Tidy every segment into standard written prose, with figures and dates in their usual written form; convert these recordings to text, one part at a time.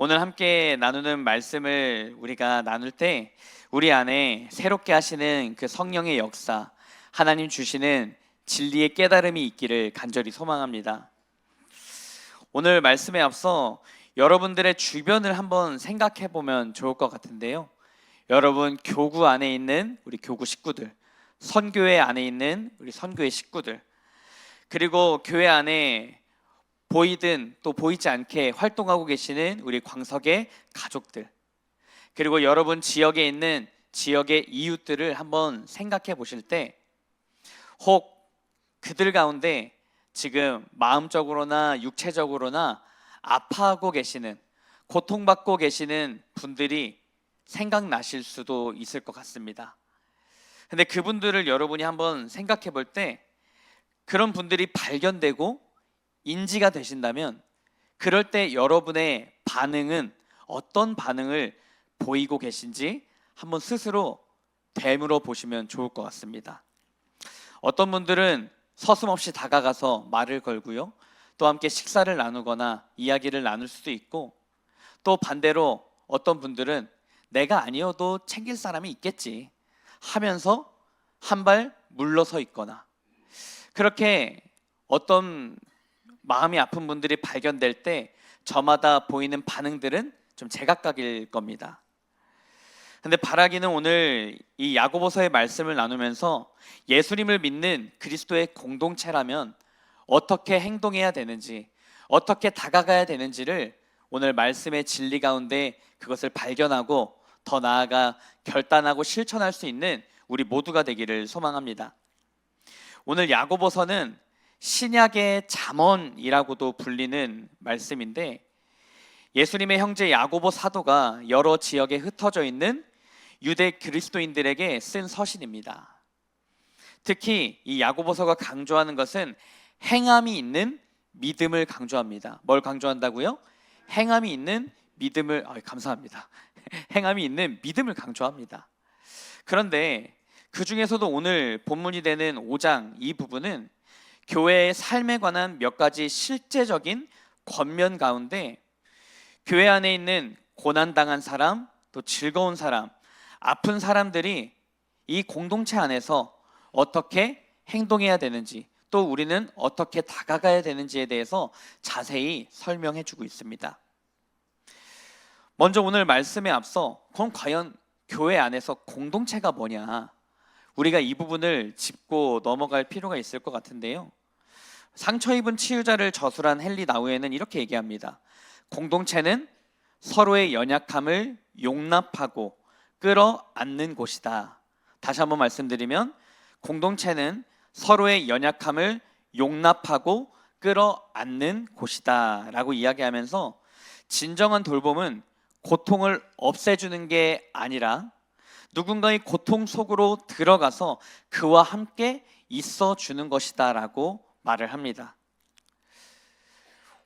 오늘 함께 나누는 말씀을 우리가 나눌 때 우리 안에 새롭게 하시는 그 성령의 역사, 하나님 주시는 진리의 깨달음이 있기를 간절히 소망합니다. 오늘 말씀에 앞서 여러분들의 주변을 한번 생각해 보면 좋을 것 같은데요. 여러분 교구 안에 있는 우리 교구 식구들, 선교회 안에 있는 우리 선교회 식구들, 그리고 교회 안에 보이든 또 보이지 않게 활동하고 계시는 우리 광석의 가족들, 그리고 여러분 지역에 있는 지역의 이웃들을 한번 생각해 보실 때 혹 그들 가운데 지금 마음적으로나 육체적으로나 아파하고 계시는, 고통받고 계시는 분들이 생각나실 수도 있을 것 같습니다. 근데 그분들을 여러분이 한번 생각해 볼 때 그런 분들이 발견되고 인지가 되신다면 그럴 때 여러분의 반응은 어떤 반응을 보이고 계신지 한번 스스로 되물어 보시면 좋을 것 같습니다. 어떤 분들은 서슴없이 다가가서 말을 걸고요, 또 함께 식사를 나누거나 이야기를 나눌 수도 있고, 또 반대로 어떤 분들은 내가 아니어도 챙길 사람이 있겠지 하면서 한 발 물러서 있거나, 그렇게 어떤 마음이 아픈 분들이 발견될 때 저마다 보이는 반응들은 좀 제각각일 겁니다. 근데 바라기는 오늘 이 야고보서의 말씀을 나누면서 예수님을 믿는 그리스도의 공동체라면 어떻게 행동해야 되는지, 어떻게 다가가야 되는지를 오늘 말씀의 진리 가운데 그것을 발견하고 더 나아가 결단하고 실천할 수 있는 우리 모두가 되기를 소망합니다. 오늘 야고보서는 신약의 잠언이라고도 불리는 말씀인데, 예수님의 형제 야고보 사도가 여러 지역에 흩어져 있는 유대 그리스도인들에게 쓴 서신입니다. 특히 이 야고보서가 강조하는 것은 행함이 있는 믿음을 강조합니다. 뭘 강조한다고요? 행함이 있는 믿음을, 감사합니다. 행함이 있는 믿음을 강조합니다. 그런데 그 중에서도 오늘 본문이 되는 5장 이 부분은 교회의 삶에 관한 몇 가지 실제적인 권면 가운데 교회 안에 있는 고난당한 사람, 또 즐거운 사람, 아픈 사람들이 이 공동체 안에서 어떻게 행동해야 되는지, 또 우리는 어떻게 다가가야 되는지에 대해서 자세히 설명해 주고 있습니다. 먼저 오늘 말씀에 앞서 그럼 과연 교회 안에서 공동체가 뭐냐, 우리가 이 부분을 짚고 넘어갈 필요가 있을 것 같은데요. 상처 입은 치유자를 저술한 헨리 나우에는 이렇게 얘기합니다. 공동체는 서로의 연약함을 용납하고 끌어안는 곳이다. 다시 한번 말씀드리면 공동체는 서로의 연약함을 용납하고 끌어안는 곳이다 라고 이야기하면서 진정한 돌봄은 고통을 없애주는 게 아니라 누군가의 고통 속으로 들어가서 그와 함께 있어주는 것이다 라고 말을 합니다.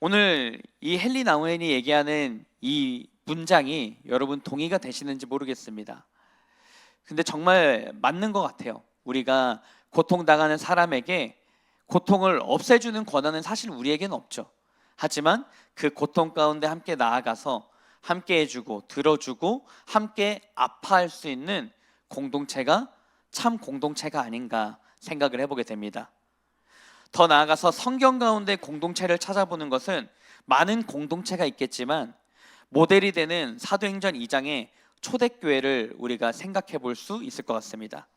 오늘 이 헨리 나우엔이 얘기하는 이 문장이 여러분 동의가 되시는지 모르겠습니다. 근데 정말 맞는 것 같아요. 우리가 고통당하는 사람에게 고통을 없애주는 권한은 사실 우리에게는 없죠. 하지만 그 고통 가운데 함께 나아가서 함께 해주고 들어주고 함께 아파할 수 있는 공동체가 참 공동체가 아닌가 생각을 해보게 됩니다. 더 나아가서 성경 가운데 공동체를 찾아보는 것은 많은 공동체가 있겠지만 모델이 되는 사도행전 2장의 초대교회를 우리가 생각해 볼 수 있을 것 같습니다.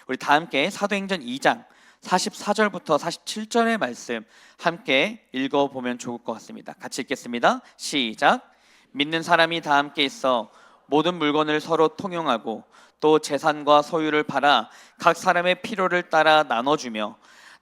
우리 다 함께 사도행전 2장 44절부터 47절의 말씀 함께 읽어보면 좋을 것 같습니다. 같이 읽겠습니다. 시작. 믿는 사람이 다 함께 있어 모든 물건을 서로 통용하고 또 재산과 소유를 팔아 각 사람의 필요를 따라 나눠주며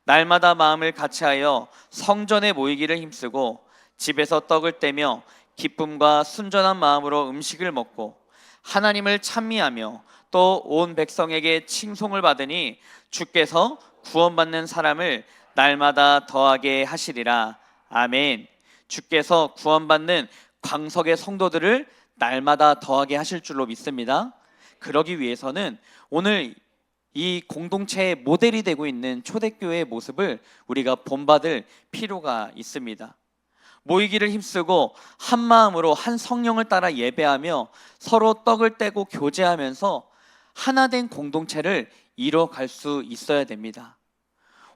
날마다 마음을 같이하여 성전에 모이기를 힘쓰고 집에서 떡을 떼며 기쁨과 순전한 마음으로 음식을 먹고 하나님을 찬미하며 또 온 백성에게 칭송을 받으니 주께서 구원받는 사람을 날마다 더하게 하시리라. 아멘. 주께서 구원받는 광석의 성도들을 날마다 더하게 하실 줄로 믿습니다. 그러기 위해서는 오늘 이 공동체의 모델이 되고 있는 초대교회의 모습을 우리가 본받을 필요가 있습니다. 모이기를 힘쓰고 한 마음으로 한 성령을 따라 예배하며 서로 떡을 떼고 교제하면서 하나 된 공동체를 이뤄갈 수 있어야 됩니다.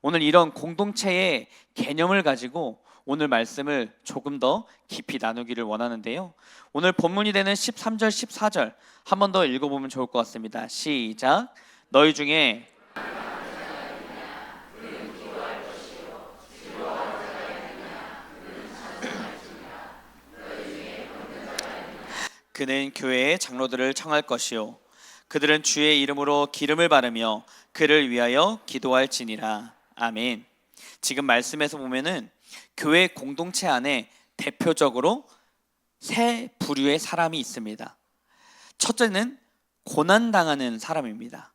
오늘 이런 공동체의 개념을 가지고 오늘 말씀을 조금 더 깊이 나누기를 원하는데요. 오늘 본문이 되는 13절, 14절 한 번 더 읽어보면 좋을 것 같습니다. 시작. 너희 중에 그는 교회의 장로들을 청할 것이요 그들은 주의 이름으로 기름을 바르며 그를 위하여 기도할지니라. 아멘. 지금 말씀에서 보면은 교회 공동체 안에 대표적으로 세 부류의 사람이 있습니다. 첫째는 고난당하는 사람입니다.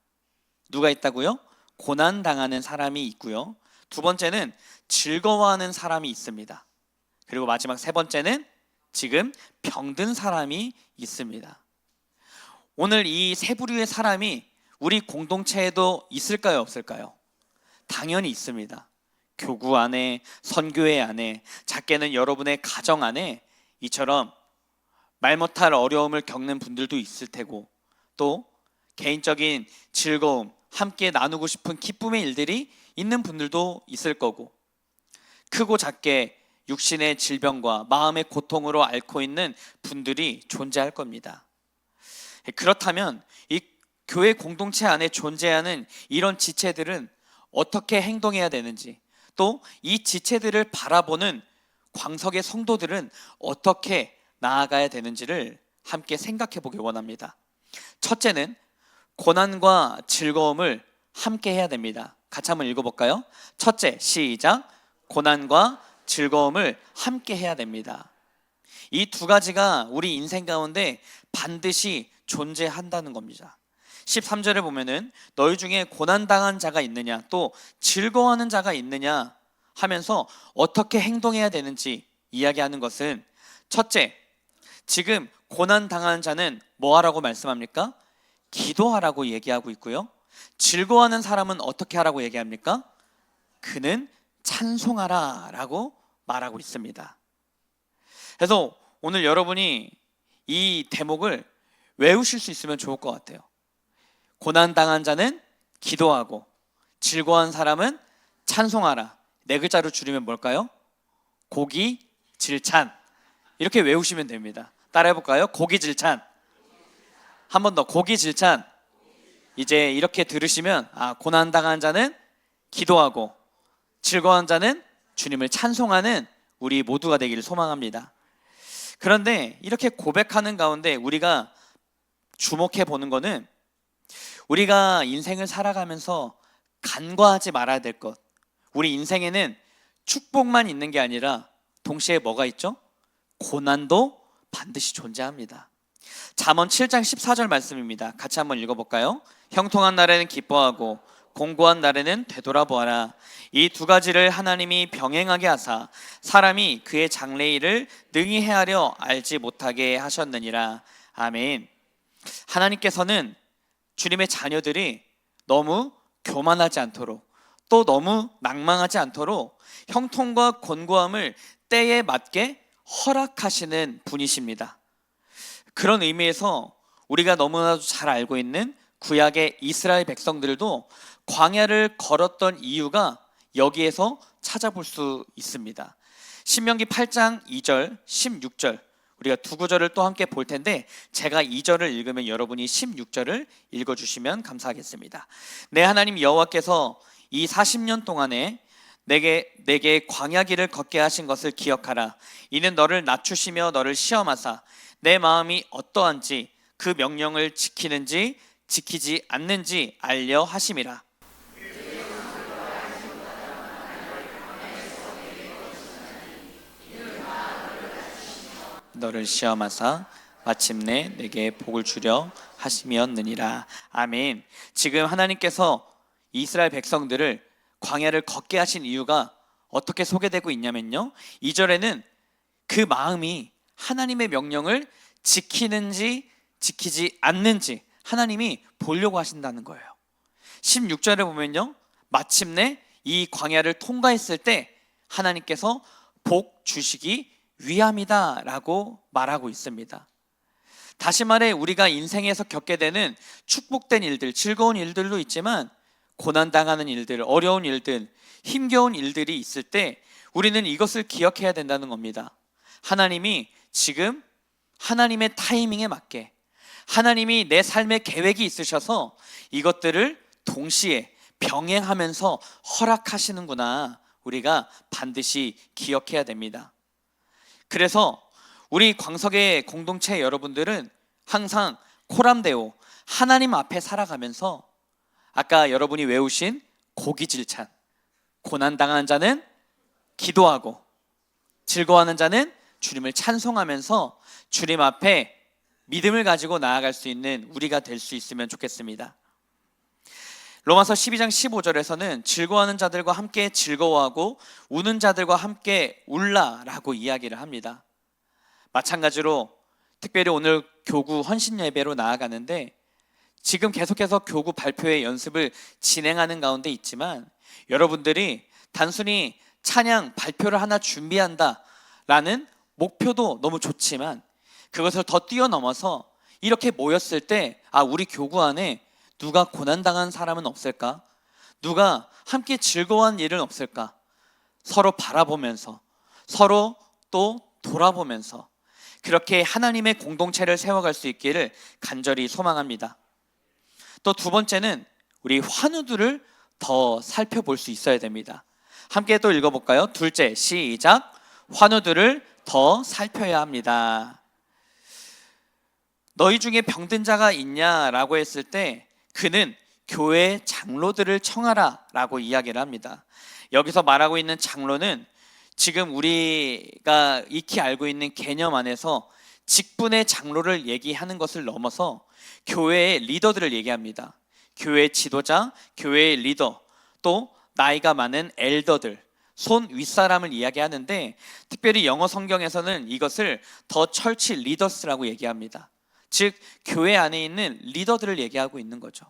누가 있다고요? 고난당하는 사람이 있고요. 두 번째는 즐거워하는 사람이 있습니다. 그리고 마지막 세 번째는 지금 병든 사람이 있습니다. 오늘 이 세 부류의 사람이 우리 공동체에도 있을까요, 없을까요? 당연히 있습니다. 교구 안에, 선교회 안에, 작게는 여러분의 가정 안에 이처럼 말 못할 어려움을 겪는 분들도 있을 테고, 또 개인적인 즐거움, 함께 나누고 싶은 기쁨의 일들이 있는 분들도 있을 거고, 크고 작게 육신의 질병과 마음의 고통으로 앓고 있는 분들이 존재할 겁니다. 그렇다면 이 교회 공동체 안에 존재하는 이런 지체들은 어떻게 행동해야 되는지, 또 이 지체들을 바라보는 광석의 성도들은 어떻게 나아가야 되는지를 함께 생각해 보길 원합니다. 첫째는 고난과 즐거움을 함께 해야 됩니다. 같이 한번 읽어볼까요? 첫째, 시작. 고난과 즐거움을 함께 해야 됩니다. 이 두 가지가 우리 인생 가운데 반드시 존재한다는 겁니다. 13절에 보면은 너희 중에 고난당한 자가 있느냐, 또 즐거워하는 자가 있느냐 하면서 어떻게 행동해야 되는지 이야기하는 것은, 첫째, 지금 고난당한 자는 뭐 하라고 말씀합니까? 기도하라고 얘기하고 있고요. 즐거워하는 사람은 어떻게 하라고 얘기합니까? 그는 찬송하라 라고 말하고 있습니다. 그래서 오늘 여러분이 이 대목을 외우실 수 있으면 좋을 것 같아요. 고난당한 자는 기도하고 즐거워한 사람은 찬송하라. 네 글자로 줄이면 뭘까요? 고기 질찬. 이렇게 외우시면 됩니다. 따라해볼까요? 고기 질찬. 한 번 더, 고기 질찬. 이제 이렇게 들으시면 고난당한 자는 기도하고 즐거워한 자는 주님을 찬송하는 우리 모두가 되기를 소망합니다. 그런데 이렇게 고백하는 가운데 우리가 주목해 보는 것은, 우리가 인생을 살아가면서 간과하지 말아야 될 것, 우리 인생에는 축복만 있는 게 아니라 동시에 뭐가 있죠? 고난도 반드시 존재합니다. 잠언 7장 14절 말씀입니다. 같이 한번 읽어볼까요? 형통한 날에는 기뻐하고 공고한 날에는 되돌아보아라. 이 두 가지를 하나님이 병행하게 하사 사람이 그의 장래일을 능히 헤아려 알지 못하게 하셨느니라. 아멘. 하나님께서는 주님의 자녀들이 너무 교만하지 않도록, 또 너무 낭망하지 않도록 형통과 곤고함을 때에 맞게 허락하시는 분이십니다. 그런 의미에서 우리가 너무나도 잘 알고 있는 구약의 이스라엘 백성들도 광야를 걸었던 이유가 여기에서 찾아볼 수 있습니다. 신명기 8장 2절, 16절 우리가 두 구절을 또 함께 볼 텐데, 제가 2절을 읽으면 여러분이 16절을 읽어주시면 감사하겠습니다. 내 하나님 여호와께서 이 40년 동안에 내게 광야길을 걷게 하신 것을 기억하라. 이는 너를 낮추시며 너를 시험하사 내 마음이 어떠한지 그 명령을 지키는지 지키지 않는지 알려 하심이라. 너를 시험하사 마침내 내게 복을 주려 하심이었느니라. 아멘. 지금 하나님께서 이스라엘 백성들을 광야를 걷게 하신 이유가 어떻게 소개되고 있냐면요, 2절에는 그 마음이 하나님의 명령을 지키는지 지키지 않는지 하나님이 보려고 하신다는 거예요. 16절에 보면요, 마침내 이 광야를 통과했을 때 하나님께서 복 주시기 위함이다라고 말하고 있습니다. 다시 말해 우리가 인생에서 겪게 되는 축복된 일들, 즐거운 일들도 있지만 고난당하는 일들, 어려운 일들, 힘겨운 일들이 있을 때 우리는 이것을 기억해야 된다는 겁니다. 하나님이 지금 하나님의 타이밍에 맞게 하나님이 내 삶의 계획이 있으셔서 이것들을 동시에 병행하면서 허락하시는구나, 우리가 반드시 기억해야 됩니다. 그래서 우리 광석의 공동체 여러분들은 항상 코람데오, 하나님 앞에 살아가면서 아까 여러분이 외우신 고기질찬, 고난당하는 자는 기도하고 즐거워하는 자는 주님을 찬송하면서 주님 앞에 믿음을 가지고 나아갈 수 있는 우리가 될 수 있으면 좋겠습니다. 로마서 12장 15절에서는 즐거워하는 자들과 함께 즐거워하고 우는 자들과 함께 울라라고 이야기를 합니다. 마찬가지로 특별히 오늘 교구 헌신 예배로 나아가는데 지금 계속해서 교구 발표회 연습을 진행하는 가운데 있지만 여러분들이 단순히 찬양 발표를 하나 준비한다라는 목표도 너무 좋지만 그것을 더 뛰어넘어서 이렇게 모였을 때 우리 교구 안에 누가 고난당한 사람은 없을까? 누가 함께 즐거워한 일은 없을까? 서로 바라보면서 서로 또 돌아보면서 그렇게 하나님의 공동체를 세워갈 수 있기를 간절히 소망합니다. 또 두 번째는 우리 환우들을 더 살펴볼 수 있어야 됩니다. 함께 또 읽어볼까요? 둘째, 시작. 환우들을 더 살펴야 합니다. 너희 중에 병든 자가 있냐라고 했을 때 그는 교회 장로들을 청하라 라고 이야기를 합니다. 여기서 말하고 있는 장로는 지금 우리가 익히 알고 있는 개념 안에서 직분의 장로를 얘기하는 것을 넘어서 교회의 리더들을 얘기합니다. 교회의 지도자, 교회의 리더, 또 나이가 많은 엘더들, 손 윗사람을 이야기하는데 특별히 영어 성경에서는 이것을 더 철치 리더스라고 얘기합니다. 즉 교회 안에 있는 리더들을 얘기하고 있는 거죠.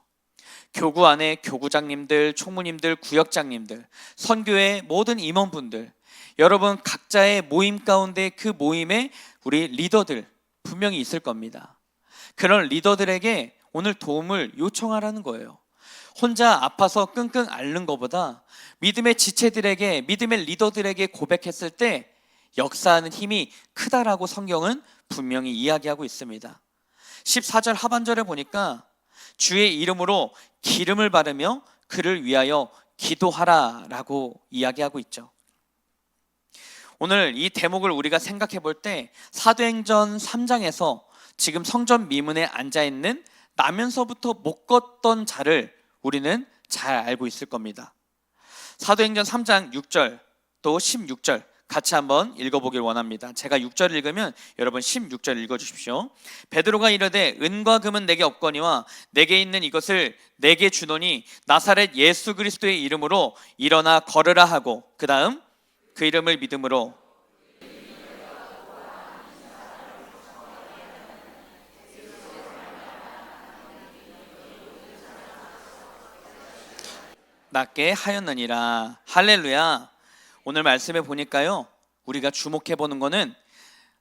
교구 안에 교구장님들, 총무님들, 구역장님들, 선교의 모든 임원분들, 여러분 각자의 모임 가운데 그 모임에 우리 리더들 분명히 있을 겁니다. 그런 리더들에게 오늘 도움을 요청하라는 거예요. 혼자 아파서 끙끙 앓는 것보다 믿음의 지체들에게, 믿음의 리더들에게 고백했을 때 역사하는 힘이 크다라고 성경은 분명히 이야기하고 있습니다. 14절 하반절에 보니까 주의 이름으로 기름을 바르며 그를 위하여 기도하라 라고 이야기하고 있죠. 오늘 이 대목을 우리가 생각해 볼 때 사도행전 3장에서 지금 성전 미문에 앉아있는 나면서부터 못 걷던 자를 우리는 잘 알고 있을 겁니다. 사도행전 3장 6절 또 16절 같이 한번 읽어보길 원합니다. 제가 6절 읽으면 여러분 16절 읽어주십시오. 베드로가 이르되 은과 금은 내게 없거니와 내게 있는 이것을 내게 주노니 나사렛 예수 그리스도의 이름으로 일어나 걸으라 하고 그 다음 그 이름을 믿음으로 낫게 하였느니라. 할렐루야. 오늘 말씀에 보니까요 우리가 주목해 보는 거는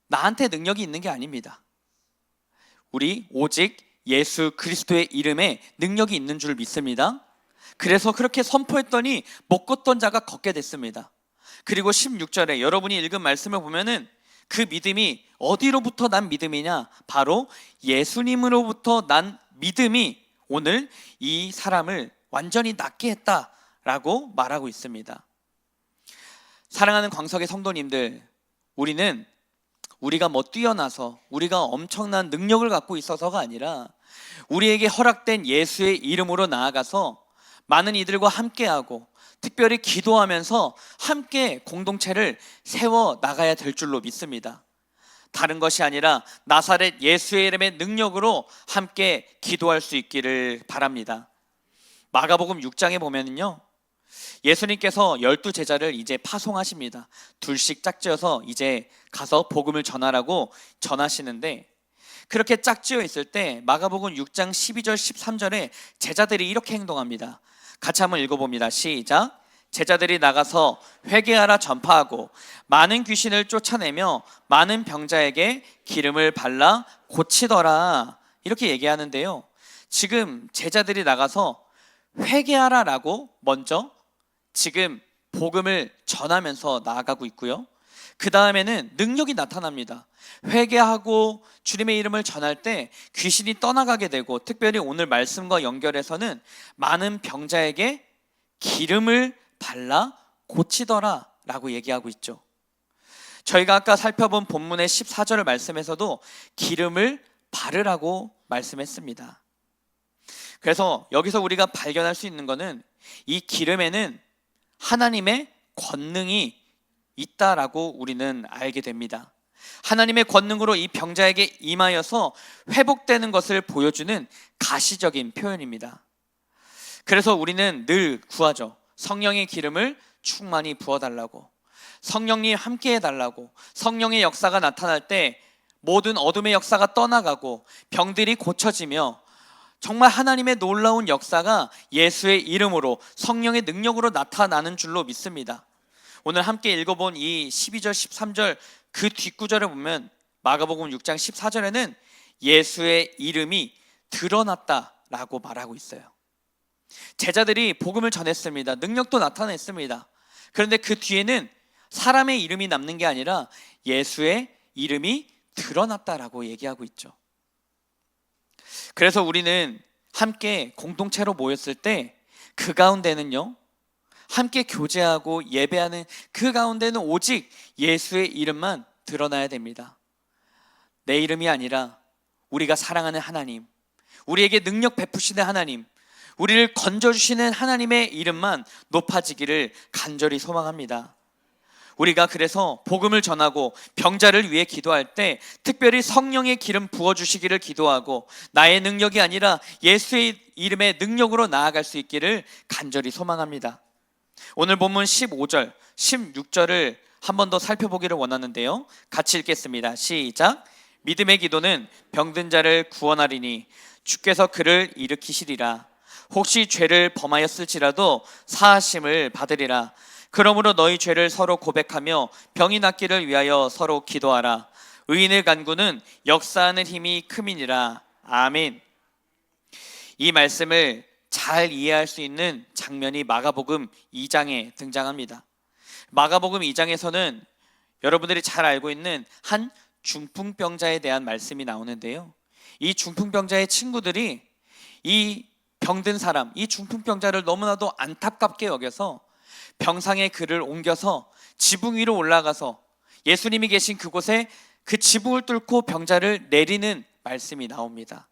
나한테 능력이 있는 게 아닙니다. 우리 오직 예수 그리스도의 이름에 능력이 있는 줄 믿습니다. 그래서 그렇게 선포했더니 못 걷던 자가 걷게 됐습니다. 그리고 16절에 여러분이 읽은 말씀을 보면은 그 믿음이 어디로부터 난 믿음이냐? 바로 예수님으로부터 난 믿음이 오늘 이 사람을 완전히 낫게 했다라고 말하고 있습니다. 사랑하는 광석의 성도님들, 우리가 뭐 뛰어나서 우리가 엄청난 능력을 갖고 있어서가 아니라 우리에게 허락된 예수의 이름으로 나아가서 많은 이들과 함께하고 특별히 기도하면서 함께 공동체를 세워 나가야 될 줄로 믿습니다. 다른 것이 아니라 나사렛 예수의 이름의 능력으로 함께 기도할 수 있기를 바랍니다. 마가복음 6장에 보면은요 예수님께서 12제자를 이제 파송하십니다. 둘씩 짝지어서 이제 가서 복음을 전하라고 전하시는데 그렇게 짝지어 있을 때 마가복음 6장 12절 13절에 제자들이 이렇게 행동합니다. 같이 한번 읽어봅니다. 시작. 제자들이 나가서 회개하라 전파하고 많은 귀신을 쫓아내며 많은 병자에게 기름을 발라 고치더라, 이렇게 얘기하는데요. 지금 제자들이 나가서 회개하라라고 먼저 지금 복음을 전하면서 나아가고 있고요. 그 다음에는 능력이 나타납니다. 회개하고 주님의 이름을 전할 때 귀신이 떠나가게 되고, 특별히 오늘 말씀과 연결해서는 많은 병자에게 기름을 발라 고치더라 라고 얘기하고 있죠. 저희가 아까 살펴본 본문의 14절 말씀에서도 기름을 바르라고 말씀했습니다. 그래서 여기서 우리가 발견할 수 있는 것은 이 기름에는 하나님의 권능이 있다라고 우리는 알게 됩니다. 하나님의 권능으로 이 병자에게 임하여서 회복되는 것을 보여주는 가시적인 표현입니다. 그래서 우리는 늘 구하죠. 성령의 기름을 충만히 부어달라고, 성령님 함께 해달라고. 성령의 역사가 나타날 때 모든 어둠의 역사가 떠나가고 병들이 고쳐지며 정말 하나님의 놀라운 역사가 예수의 이름으로 성령의 능력으로 나타나는 줄로 믿습니다. 오늘 함께 읽어본 이 12절 13절 그 뒷구절을 보면 마가복음 6장 14절에는 예수의 이름이 드러났다라고 말하고 있어요. 제자들이 복음을 전했습니다. 능력도 나타냈습니다. 그런데 그 뒤에는 사람의 이름이 남는 게 아니라 예수의 이름이 드러났다라고 얘기하고 있죠. 그래서 우리는 함께 공동체로 모였을 때 그 가운데는요, 함께 교제하고 예배하는 그 가운데는 오직 예수의 이름만 드러나야 됩니다. 내 이름이 아니라 우리가 사랑하는 하나님, 우리에게 능력 베푸시는 하나님, 우리를 건져주시는 하나님의 이름만 높아지기를 간절히 소망합니다. 우리가 그래서 복음을 전하고 병자를 위해 기도할 때 특별히 성령의 기름 부어주시기를 기도하고 나의 능력이 아니라 예수의 이름의 능력으로 나아갈 수 있기를 간절히 소망합니다. 오늘 본문 15절, 16절을 한 번 더 살펴보기를 원하는데요. 같이 읽겠습니다. 시작. 믿음의 기도는 병든 자를 구원하리니 주께서 그를 일으키시리라. 혹시 죄를 범하였을지라도 사하심을 받으리라. 그러므로 너희 죄를 서로 고백하며 병이 낫기를 위하여 서로 기도하라. 의인의 간구는 역사하는 힘이 큼이니라. 아멘. 이 말씀을 잘 이해할 수 있는 장면이 마가복음 2장에 등장합니다. 마가복음 2장에서는 여러분들이 잘 알고 있는 한 중풍병자에 대한 말씀이 나오는데요. 이 중풍병자의 친구들이 이 병든 사람, 이 중풍병자를 너무나도 안타깝게 여겨서 병상에 그를 옮겨서 지붕 위로 올라가서 예수님이 계신 그곳에 그 지붕을 뚫고 병자를 내리는 말씀이 나옵니다.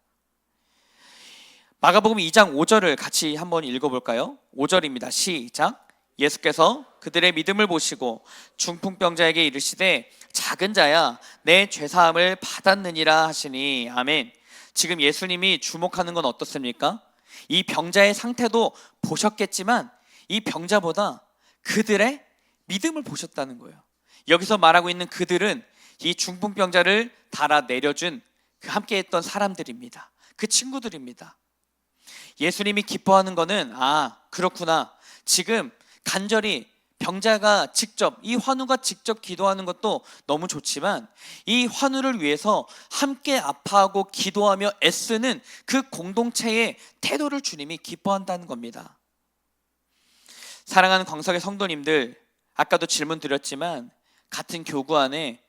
마가복음 2장 5절을 같이 한번 읽어볼까요? 5절입니다. 시작. 예수께서 그들의 믿음을 보시고 중풍병자에게 이르시되 작은 자야 내 죄사함을 받았느니라 하시니. 아멘. 지금 예수님이 주목하는 건 어떻습니까? 이 병자의 상태도 보셨겠지만 이 병자보다 그들의 믿음을 보셨다는 거예요. 여기서 말하고 있는 그들은 이 중풍병자를 달아 내려준 그 함께했던 사람들입니다. 그 친구들입니다. 예수님이 기뻐하는 거는 그렇구나. 지금 간절히 병자가 직접, 이 환우가 직접 기도하는 것도 너무 좋지만 이 환우를 위해서 함께 아파하고 기도하며 애쓰는 그 공동체의 태도를 주님이 기뻐한다는 겁니다. 사랑하는 광석의 성도님들, 아까도 질문 드렸지만 같은 교구 안에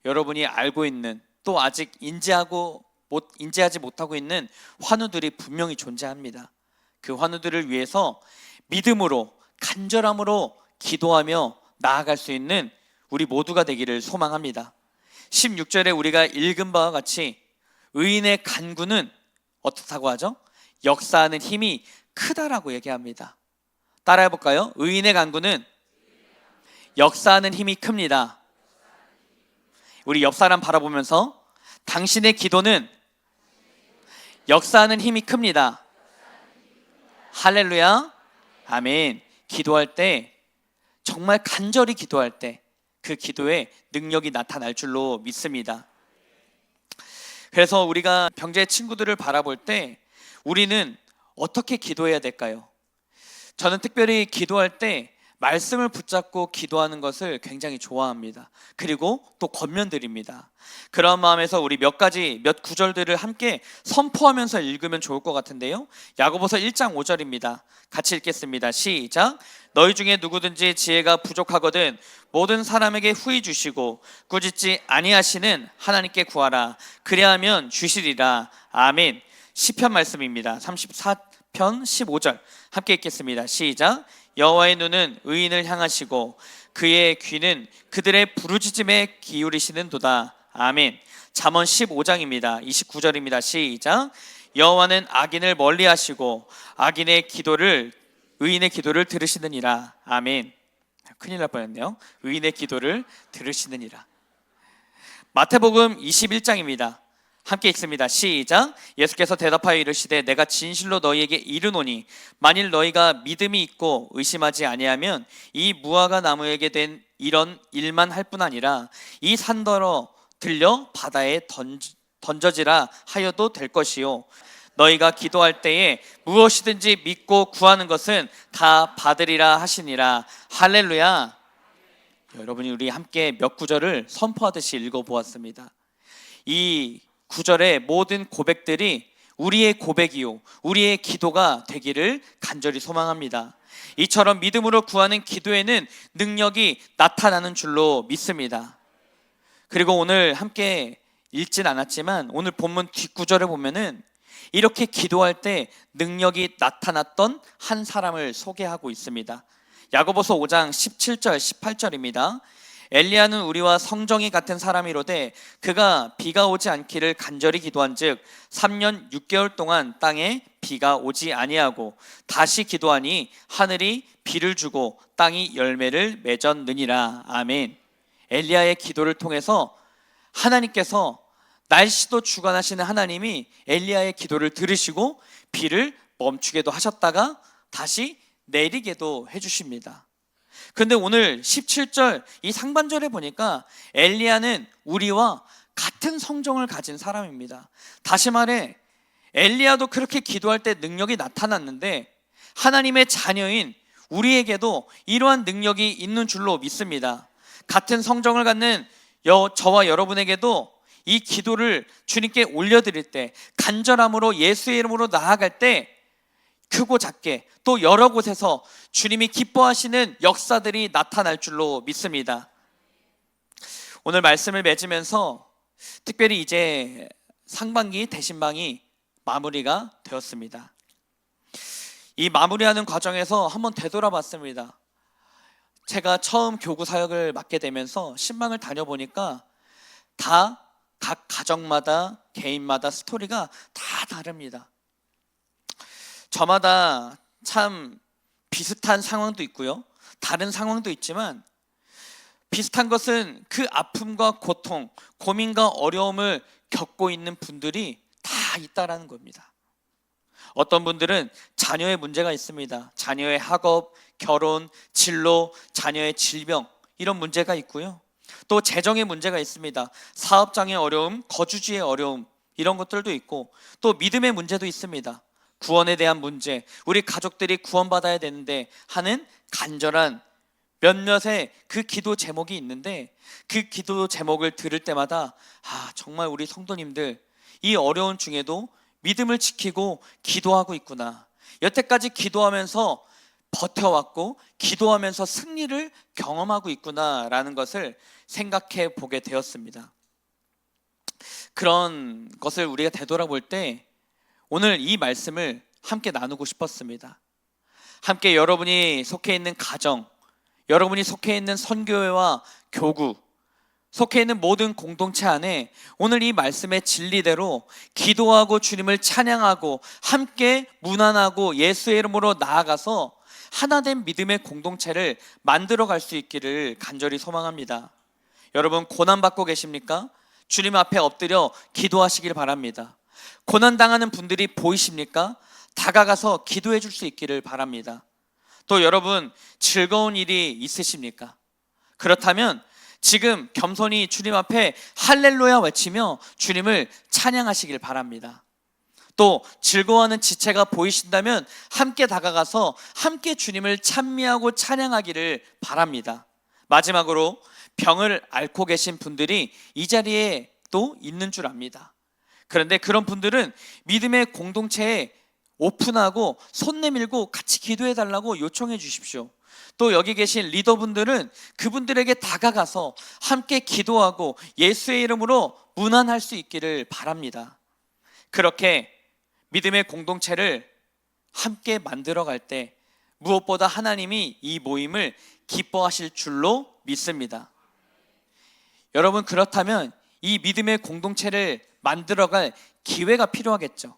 여러분이 알고 있는, 또 아직 인지하지 못하고 있는 환우들이 분명히 존재합니다. 그 환우들을 위해서 믿음으로, 간절함으로 기도하며 나아갈 수 있는 우리 모두가 되기를 소망합니다. 16절에 우리가 읽은 바와 같이 의인의 간구는 어떻다고 하죠? 역사하는 힘이 크다라고 얘기합니다. 따라해 볼까요? 의인의 간구는 역사하는 힘이 큽니다. 우리 옆 사람 바라보면서 당신의 기도는 역사하는 힘이 큽니다. 할렐루야. 아멘. 기도할 때, 정말 간절히 기도할 때 그 기도에 능력이 나타날 줄로 믿습니다. 그래서 우리가 병자의 친구들을 바라볼 때 우리는 어떻게 기도해야 될까요? 저는 특별히 기도할 때 말씀을 붙잡고 기도하는 것을 굉장히 좋아합니다. 그리고 또 권면드립니다. 그런 마음에서 우리 몇 구절들을 함께 선포하면서 읽으면 좋을 것 같은데요. 야고보서 1장 5절입니다. 같이 읽겠습니다. 시작. 너희 중에 누구든지 지혜가 부족하거든 모든 사람에게 후히 주시고 꾸짖지 아니하시는 하나님께 구하라. 그리하면 주시리라. 아멘. 시편 말씀입니다. 34편 15절 함께 읽겠습니다. 시작. 여호와의 눈은 의인을 향하시고 그의 귀는 그들의 부르짖음에 기울이시는도다. 아멘. 잠언 15장입니다. 29절입니다. 시작. 여호와는 악인을 멀리하시고 의인의 기도를 들으시느니라. 아멘. 큰일 날 뻔했네요. 의인의 기도를 들으시느니라. 마태복음 21장입니다. 함께 읽습니다. 시작. 예수께서 대답하여 이르시되 내가 진실로 너희에게 이르노니 만일 너희가 믿음이 있고 의심하지 아니하면 이 무화과 나무에게 된 이런 일만 할 뿐 아니라 이 산더러 들려 바다에 던져지라 하여도 될 것이요 너희가 기도할 때에 무엇이든지 믿고 구하는 것은 다 받으리라 하시니라. 할렐루야. 여러분이 우리 함께 몇 구절을 선포하듯이 읽어보았습니다. 이 구절의 모든 고백들이 우리의 고백이요 우리의 기도가 되기를 간절히 소망합니다. 이처럼 믿음으로 구하는 기도에는 능력이 나타나는 줄로 믿습니다. 그리고 오늘 함께 읽진 않았지만 오늘 본문 뒷구절에 보면은 이렇게 기도할 때 능력이 나타났던 한 사람을 소개하고 있습니다. 야고보서 5장 17절 18절입니다. 엘리야는 우리와 성정이 같은 사람이로되 그가 비가 오지 않기를 간절히 기도한즉 3년 6개월 동안 땅에 비가 오지 아니하고 다시 기도하니 하늘이 비를 주고 땅이 열매를 맺었느니라. 아멘. 엘리야의 기도를 통해서 하나님께서 날씨도 주관하시는 하나님이 엘리야의 기도를 들으시고 비를 멈추게도 하셨다가 다시 내리게도 해주십니다. 그런데 오늘 17절 이 상반절에 보니까 엘리야는 우리와 같은 성정을 가진 사람입니다. 다시 말해 엘리야도 그렇게 기도할 때 능력이 나타났는데 하나님의 자녀인 우리에게도 이러한 능력이 있는 줄로 믿습니다. 같은 성정을 갖는 저와 여러분에게도 이 기도를 주님께 올려드릴 때 간절함으로 예수의 이름으로 나아갈 때 크고 작게 또 여러 곳에서 주님이 기뻐하시는 역사들이 나타날 줄로 믿습니다. 오늘 말씀을 맺으면서 특별히 이제 상반기 대신방이 마무리가 되었습니다. 이 마무리하는 과정에서 한번 되돌아봤습니다. 제가 처음 교구 사역을 맡게 되면서 신방을 다녀보니까 다 각 가정마다 개인마다 스토리가 다 다릅니다. 저마다 참 비슷한 상황도 있고요. 다른 상황도 있지만 비슷한 것은 그 아픔과 고통, 고민과 어려움을 겪고 있는 분들이 다 있다라는 겁니다. 어떤 분들은 자녀의 문제가 있습니다. 자녀의 학업, 결혼, 진로, 자녀의 질병 이런 문제가 있고요. 또 재정의 문제가 있습니다. 사업장의 어려움, 거주지의 어려움 이런 것들도 있고 또 믿음의 문제도 있습니다. 구원에 대한 문제, 우리 가족들이 구원받아야 되는데 하는 간절한 몇몇의 그 기도 제목이 있는데 그 기도 제목을 들을 때마다 정말 우리 성도님들 이 어려운 중에도 믿음을 지키고 기도하고 있구나. 여태까지 기도하면서 버텨왔고 기도하면서 승리를 경험하고 있구나라는 것을 생각해 보게 되었습니다. 그런 것을 우리가 되돌아볼 때 오늘 이 말씀을 함께 나누고 싶었습니다. 함께 여러분이 속해 있는 가정, 여러분이 속해 있는 선교회와 교구, 속해 있는 모든 공동체 안에 오늘 이 말씀의 진리대로 기도하고 주님을 찬양하고 함께 문안하고 예수의 이름으로 나아가서 하나된 믿음의 공동체를 만들어 갈 수 있기를 간절히 소망합니다. 여러분 고난받고 계십니까? 주님 앞에 엎드려 기도하시길 바랍니다. 고난당하는 분들이 보이십니까? 다가가서 기도해 줄 수 있기를 바랍니다. 또 여러분 즐거운 일이 있으십니까? 그렇다면 지금 겸손히 주님 앞에 할렐루야 외치며 주님을 찬양하시길 바랍니다. 또 즐거워하는 지체가 보이신다면 함께 다가가서 함께 주님을 찬미하고 찬양하기를 바랍니다. 마지막으로 병을 앓고 계신 분들이 이 자리에 또 있는 줄 압니다. 그런데 그런 분들은 믿음의 공동체에 오픈하고 손 내밀고 같이 기도해 달라고 요청해 주십시오. 또 여기 계신 리더분들은 그분들에게 다가가서 함께 기도하고 예수의 이름으로 문안할 수 있기를 바랍니다. 그렇게 믿음의 공동체를 함께 만들어갈 때 무엇보다 하나님이 이 모임을 기뻐하실 줄로 믿습니다. 여러분, 그렇다면 이 믿음의 공동체를 만들어갈 기회가 필요하겠죠.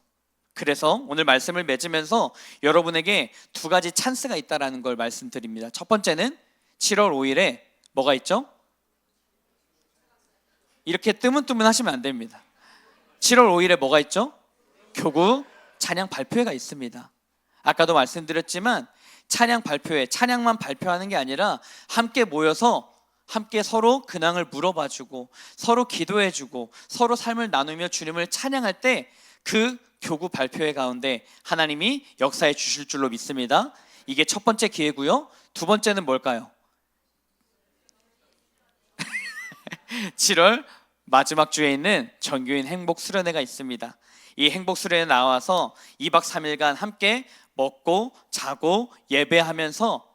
그래서 오늘 말씀을 맺으면서 여러분에게 두 가지 찬스가 있다는 걸 말씀드립니다. 첫 번째는 7월 5일에 뭐가 있죠? 이렇게 뜨문뜨문 하시면 안 됩니다. 7월 5일에 뭐가 있죠? 교구 찬양 발표회가 있습니다. 아까도 말씀드렸지만 찬양 발표회, 찬양만 발표하는 게 아니라 함께 모여서 함께 서로 근황을 물어봐주고 서로 기도해주고 서로 삶을 나누며 주님을 찬양할 때 그 교구 발표회 가운데 하나님이 역사해 주실 줄로 믿습니다. 이게 첫 번째 기회고요. 두 번째는 뭘까요? 7월 마지막 주에 있는 정교인 행복 수련회가 있습니다. 이 행복 수련회에 나와서 2박 3일간 함께 먹고 자고 예배하면서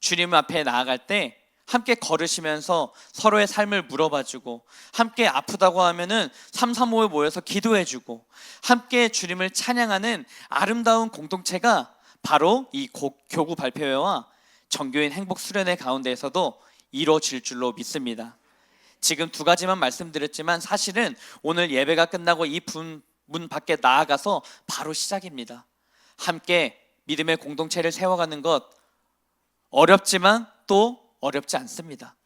주님 앞에 나아갈 때 함께 걸으시면서 서로의 삶을 물어봐주고 함께 아프다고 하면은 335에 모여서 기도해주고 함께 주님을 찬양하는 아름다운 공동체가 바로 이 교구 발표회와 정교인 행복 수련회 가운데에서도 이루어질 줄로 믿습니다. 지금 두 가지만 말씀드렸지만 사실은 오늘 예배가 끝나고 이 문 밖에 나아가서 바로 시작입니다. 함께 믿음의 공동체를 세워가는 것 어렵지만 또 어렵지 않습니다.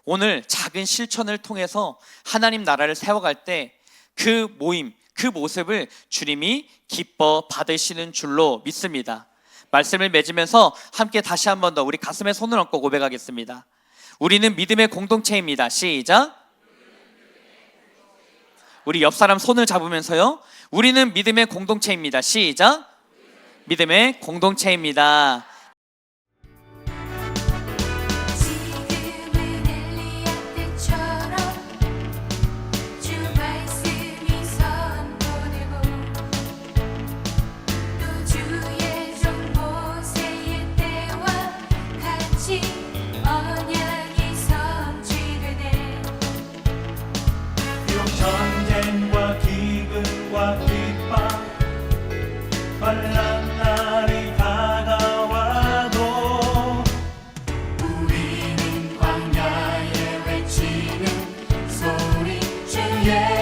오늘 작은 실천을 통해서 하나님 나라를 세워갈 때 그 모임, 그 모습을 주님이 기뻐 받으시는 줄로 믿습니다. 말씀을 맺으면서 함께 다시 한 번 더 우리 가슴에 손을 얹고 고백하겠습니다. 우리는 믿음의 공동체입니다. 시작. 우리 옆 사람 손을 잡으면서요. 우리는 믿음의 공동체입니다. 시작. 믿음의 공동체입니다. 전쟁과 기근과 핍박 환난 날이 다가와도 우리는 광야에 외치는 소리 주 예수